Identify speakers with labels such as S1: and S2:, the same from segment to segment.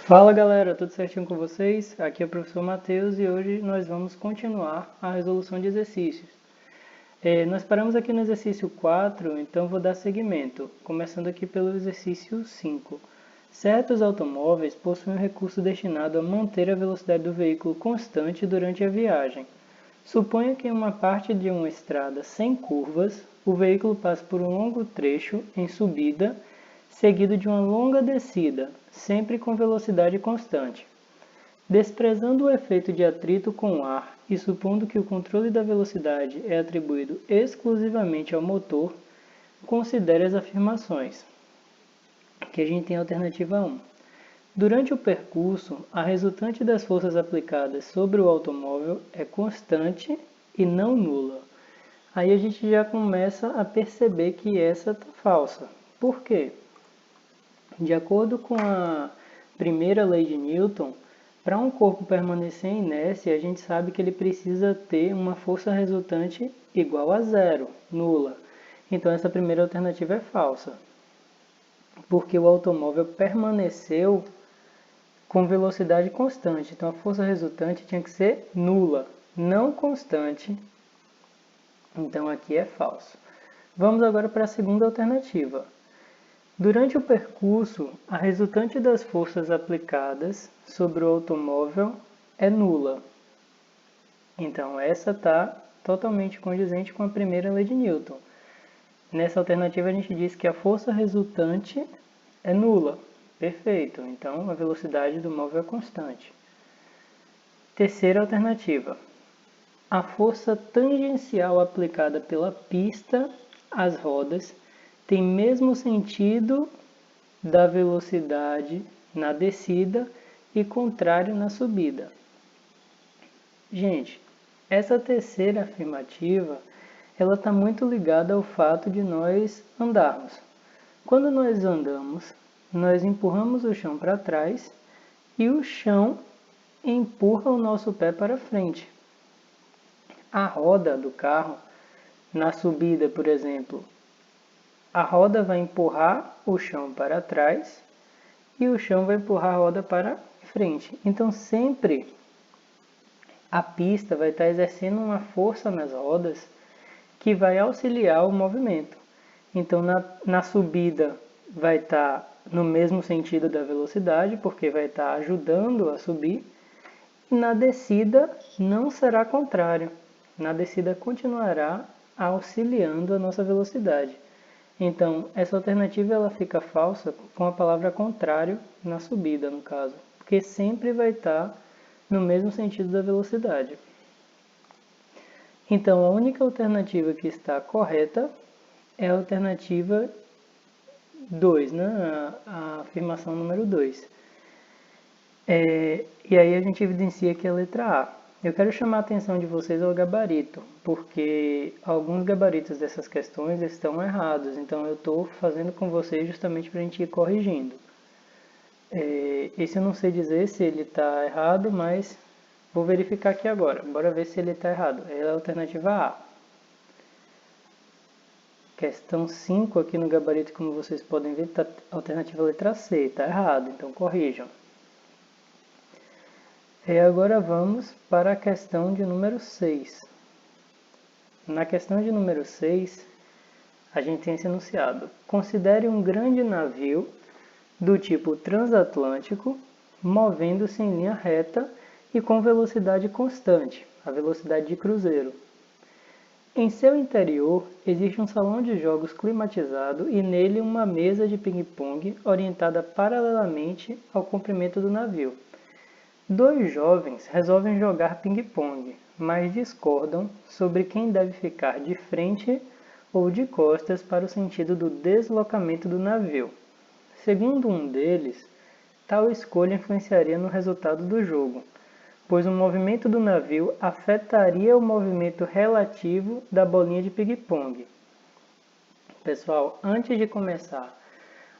S1: Fala galera, tudo certinho com vocês? Aqui é o professor Matheus e hoje nós vamos continuar a resolução de exercícios. Nós paramos aqui no exercício 4, então vou dar seguimento, começando aqui pelo exercício 5. Certos automóveis possuem um recurso destinado a manter a velocidade do veículo constante durante a viagem. Suponha que em uma parte de uma estrada sem curvas, o veículo passe por um longo trecho em subida, seguido de uma longa descida, sempre com velocidade constante. Desprezando o efeito de atrito com o ar e supondo que o controle da velocidade é atribuído exclusivamente ao motor, considere as afirmações. Aqui a gente tem a alternativa 1. Durante o percurso, a resultante das forças aplicadas sobre o automóvel é constante e não nula. Aí a gente já começa a perceber que essa está falsa. Por quê? De acordo com a primeira lei de Newton, para um corpo permanecer em inércia, a gente sabe que ele precisa ter uma força resultante igual a zero, nula. Então essa primeira alternativa é falsa, porque o automóvel permaneceu com velocidade constante. Então a força resultante tinha que ser nula, não constante. Então aqui é falso. Vamos agora para a segunda alternativa. Durante o percurso, a resultante das forças aplicadas sobre o automóvel é nula. Então, essa está totalmente condizente com a primeira lei de Newton. Nessa alternativa, a gente diz que a força resultante é nula. Perfeito. Então, a velocidade do móvel é constante. Terceira alternativa. A força tangencial aplicada pela pista às rodas tem mesmo sentido da velocidade na descida e contrário na subida. Gente, essa terceira afirmativa, ela está muito ligada ao fato de nós andarmos. Quando nós andamos, nós empurramos o chão para trás e o chão empurra o nosso pé para frente. A roda do carro, na subida, por exemplo, a roda vai empurrar o chão para trás e o chão vai empurrar a roda para frente. Então, sempre a pista vai estar exercendo uma força nas rodas que vai auxiliar o movimento. Então, na subida vai estar no mesmo sentido da velocidade, porque vai estar ajudando a subir. E na descida não será contrário. Na descida continuará auxiliando a nossa velocidade. Então, essa alternativa ela fica falsa com a palavra contrário na subida, no caso, porque sempre vai estar no mesmo sentido da velocidade. Então, a única alternativa que está correta é a alternativa 2, né? A afirmação número 2. E aí a gente evidencia que é a letra A. Eu quero chamar a atenção de vocês ao gabarito, porque alguns gabaritos dessas questões estão errados, então eu estou fazendo com vocês justamente para a gente ir corrigindo. Esse eu não sei dizer se ele está errado, mas vou verificar aqui agora. Bora ver se ele está errado. É a alternativa A. Questão 5 aqui no gabarito, como vocês podem ver, está a alternativa letra C, está errado, então corrijam. E agora vamos para a questão de número 6. Na questão de número 6, a gente tem esse enunciado. Considere um grande navio do tipo transatlântico movendo-se em linha reta e com velocidade constante, a velocidade de cruzeiro. Em seu interior existe um salão de jogos climatizado e nele uma mesa de ping-pong orientada paralelamente ao comprimento do navio. Dois jovens resolvem jogar ping-pong, mas discordam sobre quem deve ficar de frente ou de costas para o sentido do deslocamento do navio. Segundo um deles, tal escolha influenciaria no resultado do jogo, pois o movimento do navio afetaria o movimento relativo da bolinha de ping-pong. Pessoal, antes de começar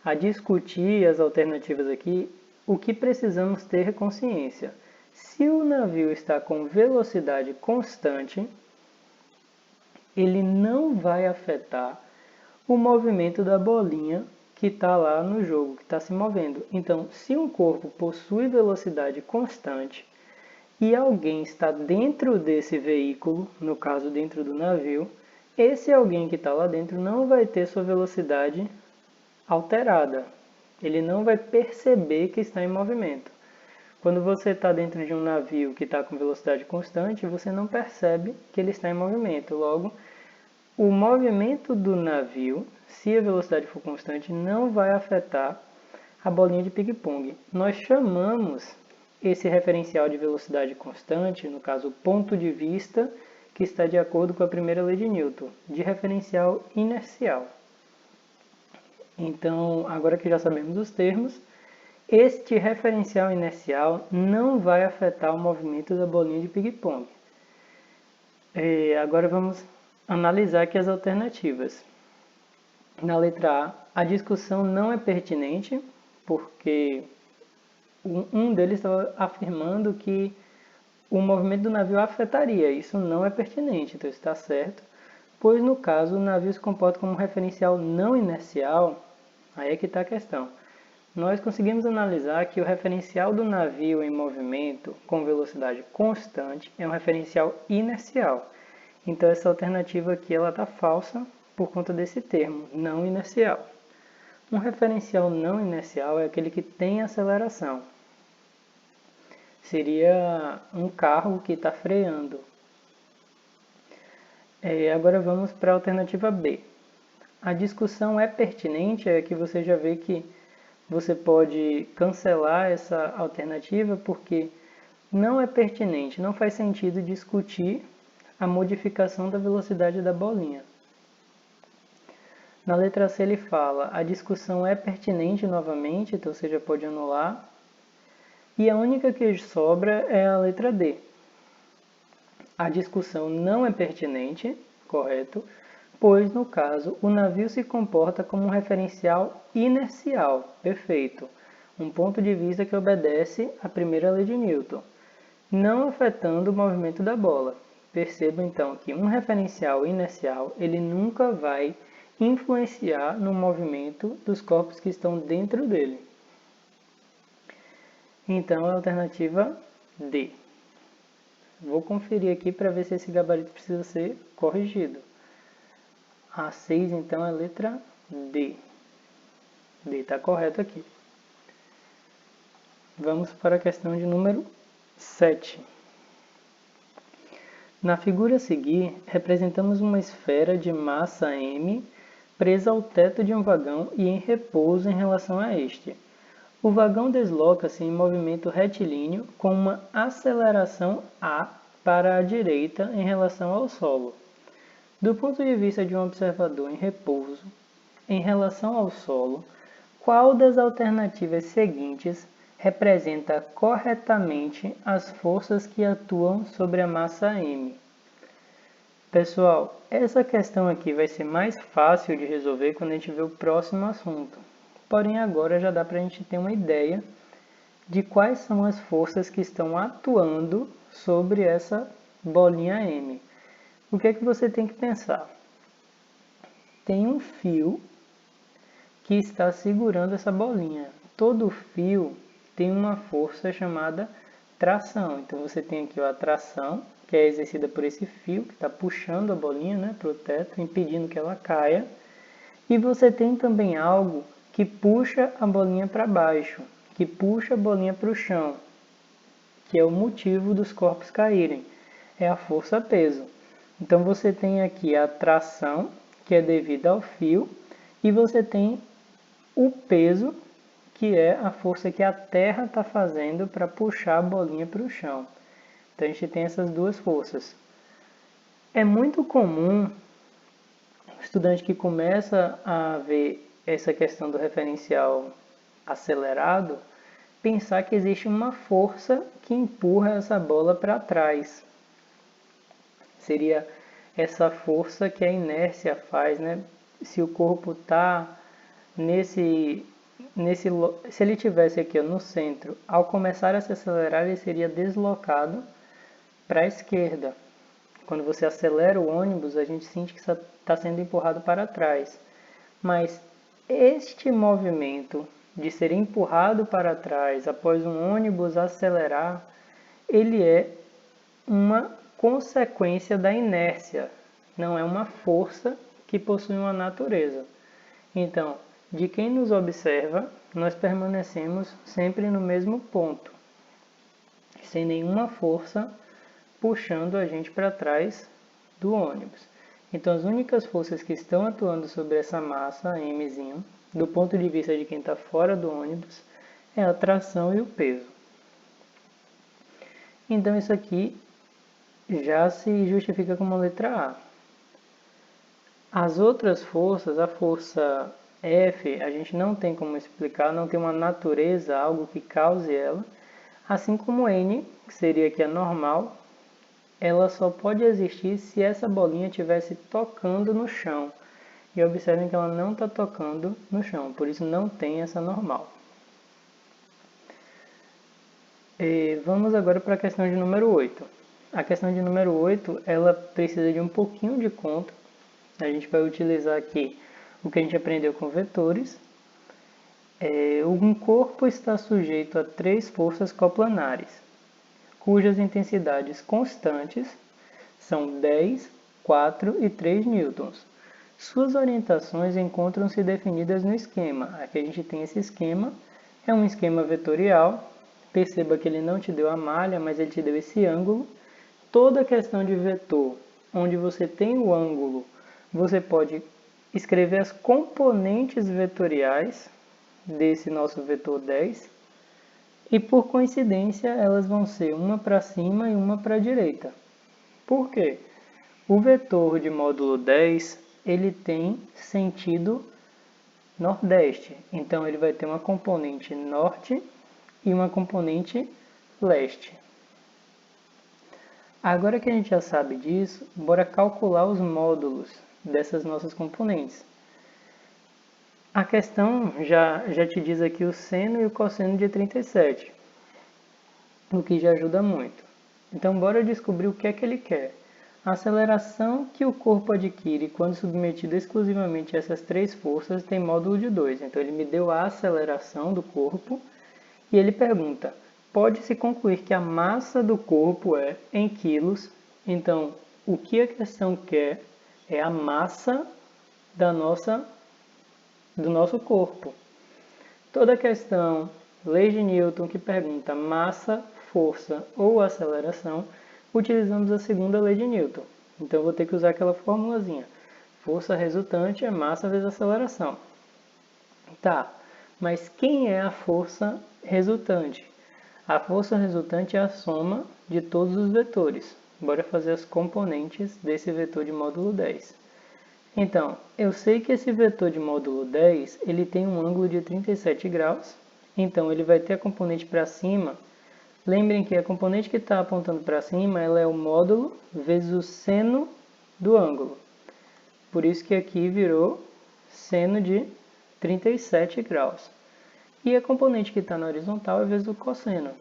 S1: a discutir as alternativas aqui, o que precisamos ter consciência? Se o navio está com velocidade constante, ele não vai afetar o movimento da bolinha que está lá no jogo, que está se movendo. Então, se um corpo possui velocidade constante e alguém está dentro desse veículo, no caso dentro do navio, esse alguém que está lá dentro não vai ter sua velocidade alterada. Ele não vai perceber que está em movimento. Quando você está dentro de um navio que está com velocidade constante, você não percebe que ele está em movimento. Logo, o movimento do navio, se a velocidade for constante, não vai afetar a bolinha de ping-pong. Nós chamamos esse referencial de velocidade constante, no caso o ponto de vista, que está de acordo com a primeira lei de Newton, de referencial inercial. Então, agora que já sabemos os termos, este referencial inercial não vai afetar o movimento da bolinha de ping-pong. Agora vamos analisar aqui as alternativas. Na letra A discussão não é pertinente, porque um deles estava afirmando que o movimento do navio afetaria. Isso não é pertinente, então está certo. Pois no caso o navio se comporta como um referencial não inercial, aí é que está a questão. Nós conseguimos analisar que o referencial do navio em movimento com velocidade constante é um referencial inercial. Então essa alternativa aqui ela está falsa por conta desse termo, não inercial. Um referencial não inercial é aquele que tem aceleração. Seria um carro que está freando. Agora vamos para a alternativa B. A discussão é pertinente, é que você já vê que você pode cancelar essa alternativa porque não é pertinente, não faz sentido discutir a modificação da velocidade da bolinha. Na letra C ele fala, a discussão é pertinente novamente, então você já pode anular. E a única que sobra é a letra D. A discussão não é pertinente, correto, pois no caso o navio se comporta como um referencial inercial, perfeito, um ponto de vista que obedece à primeira lei de Newton, não afetando o movimento da bola. Perceba então que um referencial inercial ele nunca vai influenciar no movimento dos corpos que estão dentro dele. Então, a alternativa D. Vou conferir aqui para ver se esse gabarito precisa ser corrigido. A 6, então, é a letra D. D está correto aqui. Vamos para a questão de número 7. Na figura a seguir, representamos uma esfera de massa m presa ao teto de um vagão e em repouso em relação a este. O vagão desloca-se em movimento retilíneo com uma aceleração A para a direita em relação ao solo. Do ponto de vista de um observador em repouso, em relação ao solo, qual das alternativas seguintes representa corretamente as forças que atuam sobre a massa M? Pessoal, essa questão aqui vai ser mais fácil de resolver quando a gente ver o próximo assunto. Porém, agora já dá para a gente ter uma ideia de quais são as forças que estão atuando sobre essa bolinha M. O que é que você tem que pensar? Tem um fio que está segurando essa bolinha. Todo fio tem uma força chamada tração. Então você tem aqui a tração, que é exercida por esse fio que está puxando a bolinha para o teto, impedindo que ela caia. E você tem também algo que puxa a bolinha para baixo, que puxa a bolinha para o chão, que é o motivo dos corpos caírem, é a força-peso. Então você tem aqui a tração, que é devida ao fio, e você tem o peso, que é a força que a terra está fazendo para puxar a bolinha para o chão. Então a gente tem essas duas forças. É muito comum o estudante que começa a ver essa questão do referencial acelerado, pensar que existe uma força que empurra essa bola para trás. Seria essa força que a inércia faz, né? Se o corpo está se ele tivesse aqui no centro, ao começar a se acelerar, ele seria deslocado para a esquerda. Quando você acelera o ônibus, a gente sente que está sendo empurrado para trás. Mas este movimento de ser empurrado para trás após um ônibus acelerar, ele é uma consequência da inércia, não é uma força que possui uma natureza. Então, de quem nos observa, nós permanecemos sempre no mesmo ponto, sem nenhuma força puxando a gente para trás do ônibus. Então, as únicas forças que estão atuando sobre essa massa, mzinho, do ponto de vista de quem está fora do ônibus, é a tração e o peso. Então, isso aqui já se justifica como letra A. As outras forças, a força F, a gente não tem como explicar, não tem uma natureza, algo que cause ela, assim como N, que seria aqui a normal, ela só pode existir se essa bolinha estivesse tocando no chão. E observem que ela não está tocando no chão, por isso não tem essa normal. E vamos agora para a questão de número 8. A questão de número 8, ela precisa de um pouquinho de conta. A gente vai utilizar aqui o que a gente aprendeu com vetores. Um corpo está sujeito a 3 forças coplanares, cujas intensidades constantes são 10, 4 e 3 newtons. Suas orientações encontram-se definidas no esquema. Aqui a gente tem esse esquema, é um esquema vetorial. Perceba que ele não te deu a malha, mas ele te deu esse ângulo. Toda questão de vetor, onde você tem o ângulo, você pode escrever as componentes vetoriais desse nosso vetor 10. E por coincidência, elas vão ser uma para cima e uma para a direita. Por quê? O vetor de módulo 10, ele tem sentido nordeste. Então, ele vai ter uma componente norte e uma componente leste. Agora que a gente já sabe disso, bora calcular os módulos dessas nossas componentes. A questão já te diz aqui o seno e o cosseno de 37, o que já ajuda muito. Então, bora descobrir o que é que ele quer. A aceleração que o corpo adquire quando submetido exclusivamente a essas 3 forças tem módulo de 2. Então, ele me deu a aceleração do corpo e ele pergunta: pode-se concluir que a massa do corpo é em quilos. Então, o que a questão quer é a massa do nosso corpo. Toda questão, lei de Newton, que pergunta massa, força ou aceleração, utilizamos a segunda lei de Newton. Então, vou ter que usar aquela formulazinha. Força resultante é massa vezes aceleração. Tá, mas quem é a força resultante? A força resultante é a soma de todos os vetores. Bora fazer as componentes desse vetor de módulo 10. Então, eu sei que esse vetor de módulo 10, ele tem um ângulo de 37 graus. Então, ele vai ter a componente para cima. Lembrem que a componente que está apontando para cima, ela é o módulo vezes o seno do ângulo. Por isso que aqui virou seno de 37 graus. E a componente que está na horizontal é vezes o cosseno.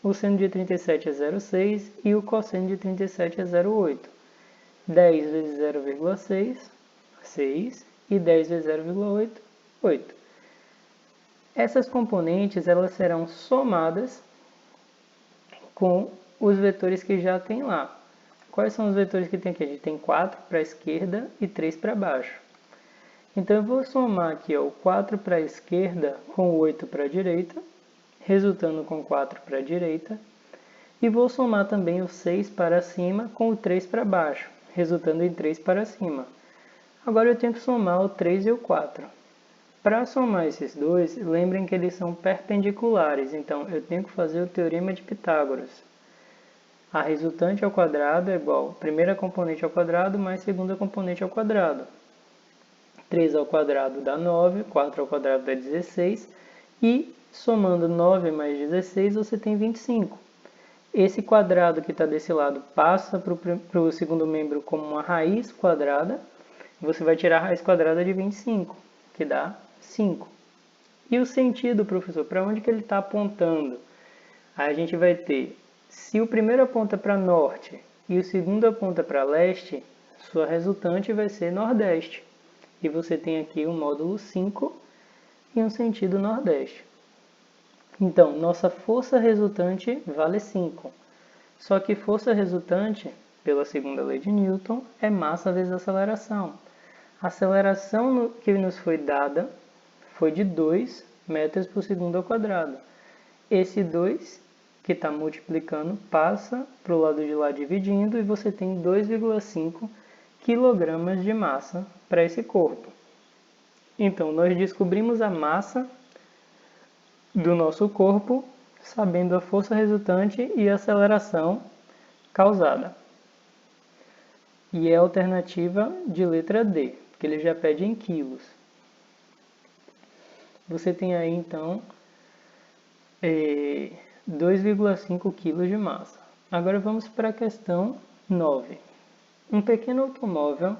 S1: O seno de 37 é 0,6 e o cosseno de 37 é 0,8. 10 vezes 0,6, 6, e 10 vezes 0,8, 8. Essas componentes elas serão somadas com os vetores que já tem lá. Quais são os vetores que tem aqui? A gente tem 4 para a esquerda e 3 para baixo. Então, eu vou somar aqui o 4 para a esquerda com o 8 para a direita, resultando com 4 para a direita. E vou somar também o 6 para cima com o 3 para baixo, resultando em 3 para cima. Agora, eu tenho que somar o 3 e o 4. Para somar esses dois, lembrem que eles são perpendiculares, então eu tenho que fazer o teorema de Pitágoras. A resultante ao quadrado é igual a primeira componente ao quadrado mais segunda componente ao quadrado. 3 ao quadrado dá 9, 4 ao quadrado dá 16, e somando 9 mais 16, você tem 25. Esse quadrado que está desse lado passa para o segundo membro como uma raiz quadrada, você vai tirar a raiz quadrada de 25, que dá 5. E o sentido, professor, para onde que ele está apontando? Aí a gente vai ter, se o primeiro aponta para norte e o segundo aponta para leste, sua resultante vai ser nordeste. E você tem aqui o módulo 5, e um sentido nordeste. Então, nossa força resultante vale 5. Só que força resultante, pela segunda lei de Newton, é massa vezes aceleração. A aceleração que nos foi dada foi de 2 metros por segundo ao quadrado. Esse 2, que está multiplicando, passa para o lado de lá dividindo e você tem 2,5 kg de massa para esse corpo. Então, nós descobrimos a massa do nosso corpo sabendo a força resultante e a aceleração causada. E é a alternativa de letra D, que ele já pede em quilos. Você tem aí, então, 2,5 kg de massa. Agora vamos para a questão 9. Um pequeno automóvel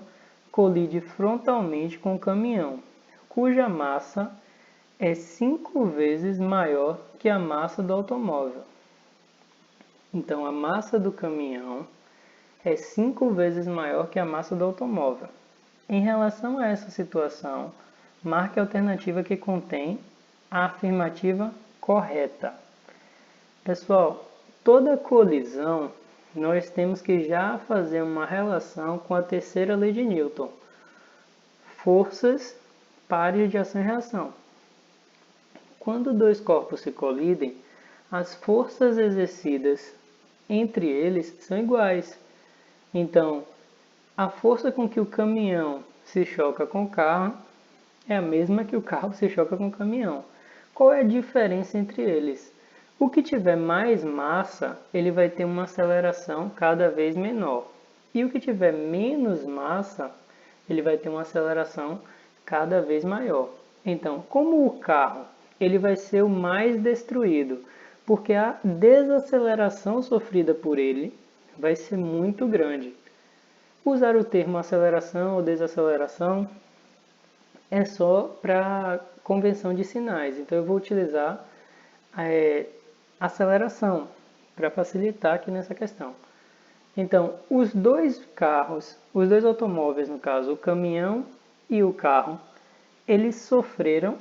S1: colide frontalmente com um caminhão, cuja massa é 5 vezes maior que a massa do automóvel. Então, a massa do caminhão é 5 vezes maior que a massa do automóvel. Em relação a essa situação, marque a alternativa que contém a afirmativa correta. Pessoal, toda colisão nós temos que já fazer uma relação com a terceira lei de Newton. Forças pares de ação e reação. Quando dois corpos se colidem, as forças exercidas entre eles são iguais. Então, a força com que o caminhão se choca com o carro é a mesma que o carro se choca com o caminhão. Qual é a diferença entre eles? O que tiver mais massa, ele vai ter uma aceleração cada vez menor. E o que tiver menos massa, ele vai ter uma aceleração cada vez maior. Então, como o carro ele vai ser o mais destruído, porque a desaceleração sofrida por ele vai ser muito grande. Usar o termo aceleração ou desaceleração é só para convenção de sinais. Então eu vou utilizar aceleração para facilitar aqui nessa questão. Então, os dois carros, os dois automóveis, no caso, o caminhão e o carro, eles sofreram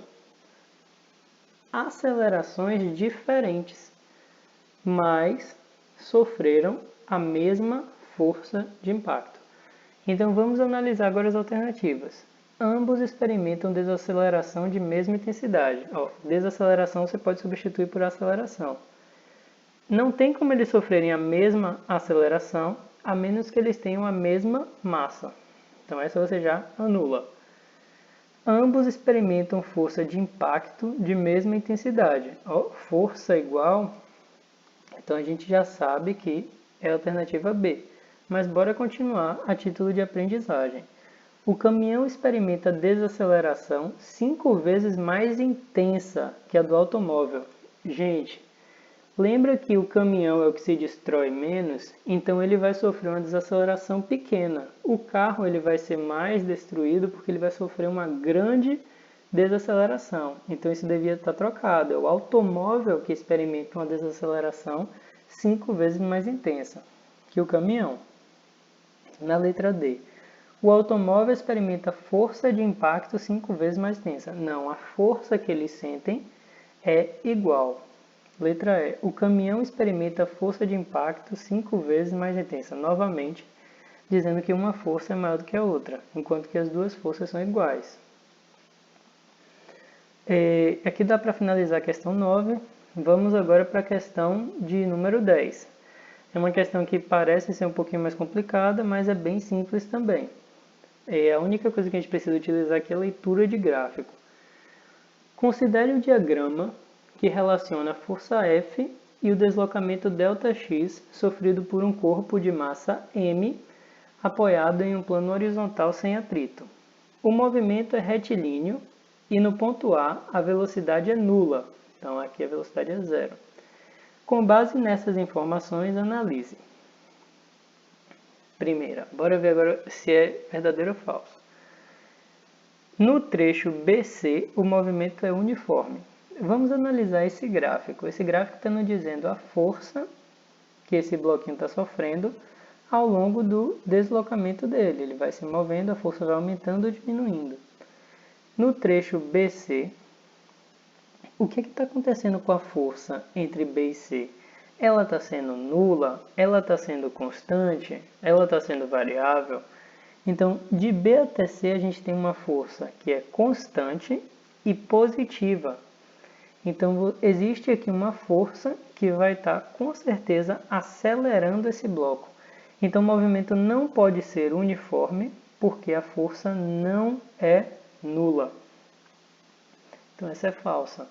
S1: acelerações diferentes, mas sofreram a mesma força de impacto. Então vamos analisar agora as alternativas. Ambos experimentam desaceleração de mesma intensidade. Desaceleração você pode substituir por aceleração. Não tem como eles sofrerem a mesma aceleração, a menos que eles tenham a mesma massa. Então essa você já anula. Ambos experimentam força de impacto de mesma intensidade. Força igual, então a gente já sabe que é a alternativa B. Mas bora continuar a título de aprendizagem. O caminhão experimenta desaceleração 5 vezes mais intensa que a do automóvel. Gente, lembra que o caminhão é o que se destrói menos? Então ele vai sofrer uma desaceleração pequena. O carro ele vai ser mais destruído porque ele vai sofrer uma grande desaceleração. Então isso devia estar trocado. É o automóvel que experimenta uma desaceleração 5 vezes mais intensa que o caminhão. Na letra D, o automóvel experimenta força de impacto 5 vezes mais intensa. Não, a força que eles sentem é igual. Letra E, o caminhão experimenta força de impacto 5 vezes mais intensa. Novamente, dizendo que uma força é maior do que a outra, enquanto que as duas forças são iguais. Aqui dá para finalizar a questão 9. Vamos agora para a questão de número 10. É uma questão que parece ser um pouquinho mais complicada, mas é bem simples também. A única coisa que a gente precisa utilizar aqui é a leitura de gráfico. Considere o diagrama que relaciona a força F e o deslocamento ΔX sofrido por um corpo de massa M apoiado em um plano horizontal sem atrito. O movimento é retilíneo e no ponto A velocidade é nula, então aqui a velocidade é zero. Com base nessas informações, analise. Primeira, bora ver agora se é verdadeiro ou falso. No trecho BC, o movimento é uniforme. Vamos analisar esse gráfico. Esse gráfico está nos dizendo a força que esse bloquinho está sofrendo ao longo do deslocamento dele. Ele vai se movendo, a força vai aumentando ou diminuindo. No trecho BC, o que está acontecendo com a força entre B e C? Ela está sendo nula? Ela está sendo constante? Ela está sendo variável? Então, de B até C, a gente tem uma força que é constante e positiva. Então, existe aqui uma força que vai estar, com certeza, acelerando esse bloco. Então, o movimento não pode ser uniforme, porque a força não é nula. Então, essa é falsa.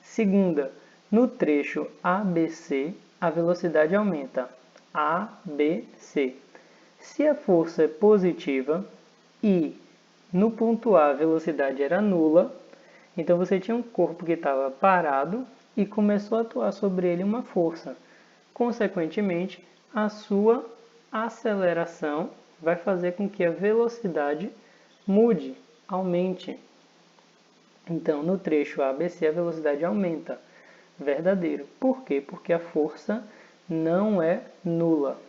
S1: Segunda, no trecho ABC, a velocidade aumenta. ABC. Se a força é positiva e no ponto A a velocidade era nula, então você tinha um corpo que estava parado e começou a atuar sobre ele uma força. Consequentemente, a sua aceleração vai fazer com que a velocidade mude, aumente. Então, no trecho ABC, a velocidade aumenta. Verdadeiro. Por quê? Porque a força não é nula.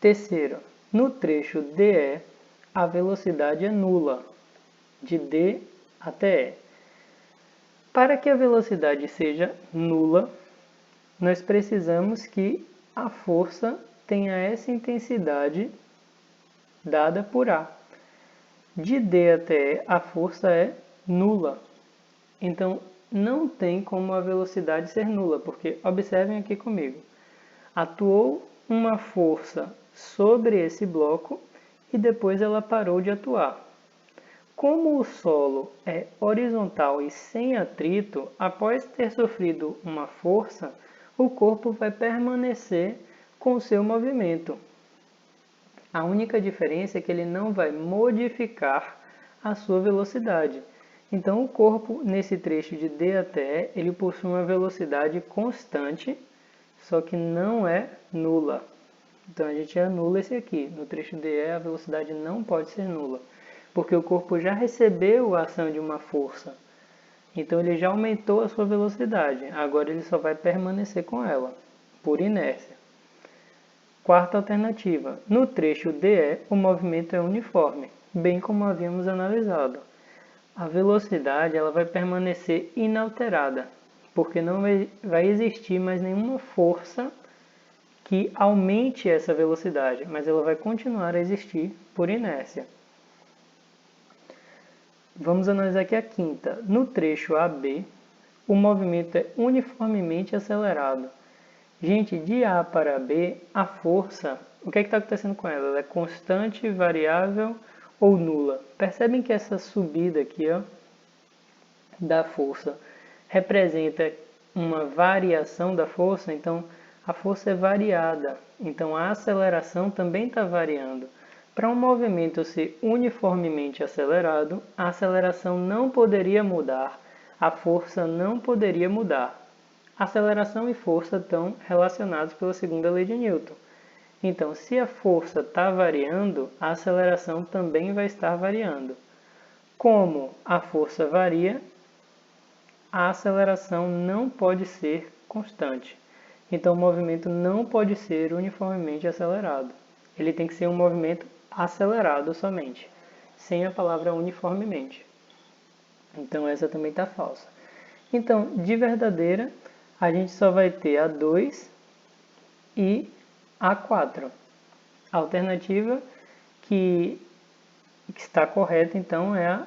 S1: Terceiro, no trecho DE, a velocidade é nula, de D até E. Para que a velocidade seja nula, nós precisamos que a força tenha essa intensidade dada por A. De D até E, a força é nula. Então, não tem como a velocidade ser nula, porque observem aqui comigo. Atuou uma força sobre esse bloco e depois ela parou de atuar. Como o solo é horizontal e sem atrito, após ter sofrido uma força, o corpo vai permanecer com o seu movimento. A única diferença é que ele não vai modificar a sua velocidade. Então, o corpo, nesse trecho de D até E, ele possui uma velocidade constante, só que não é nula. Então, a gente anula esse aqui. No trecho DE, a velocidade não pode ser nula, porque o corpo já recebeu a ação de uma força. Então, ele já aumentou a sua velocidade. Agora, ele só vai permanecer com ela, por inércia. Quarta alternativa. No trecho DE, o movimento é uniforme, bem como havíamos analisado. A velocidade ela vai permanecer inalterada, porque não vai existir mais nenhuma força que aumente essa velocidade, mas ela vai continuar a existir por inércia. Vamos analisar aqui a quinta. No trecho AB, o movimento é uniformemente acelerado. Gente, de A para B, a força, o que está acontecendo com ela? Ela é constante, variável ou nula? Percebem que essa subida aqui, ó, da força representa uma variação da força, então a força é variada, então a aceleração também está variando. Para um movimento ser uniformemente acelerado, a aceleração não poderia mudar, a força não poderia mudar. Aceleração e força estão relacionados pela segunda lei de Newton. Então, se a força está variando, a aceleração também vai estar variando. Como a força varia, a aceleração não pode ser constante. Então, o movimento não pode ser uniformemente acelerado. Ele tem que ser um movimento acelerado somente, sem a palavra uniformemente. Então, essa também está falsa. Então, de verdadeira, a gente só vai ter a 2 e a 4. A alternativa que está correta, então, é a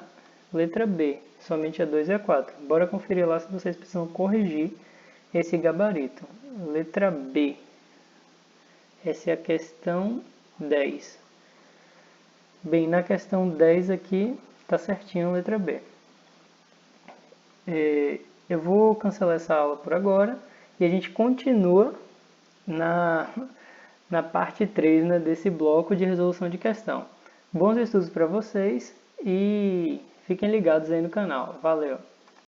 S1: letra B, somente a 2 e a 4. Bora conferir lá se vocês precisam corrigir esse gabarito. Letra B. Essa é a questão 10. Bem, na questão 10 aqui, está certinho a letra B. Eu vou cancelar essa aula por agora e a gente continua na parte 3, né, desse bloco de resolução de questão. Bons estudos para vocês e fiquem ligados aí no canal. Valeu!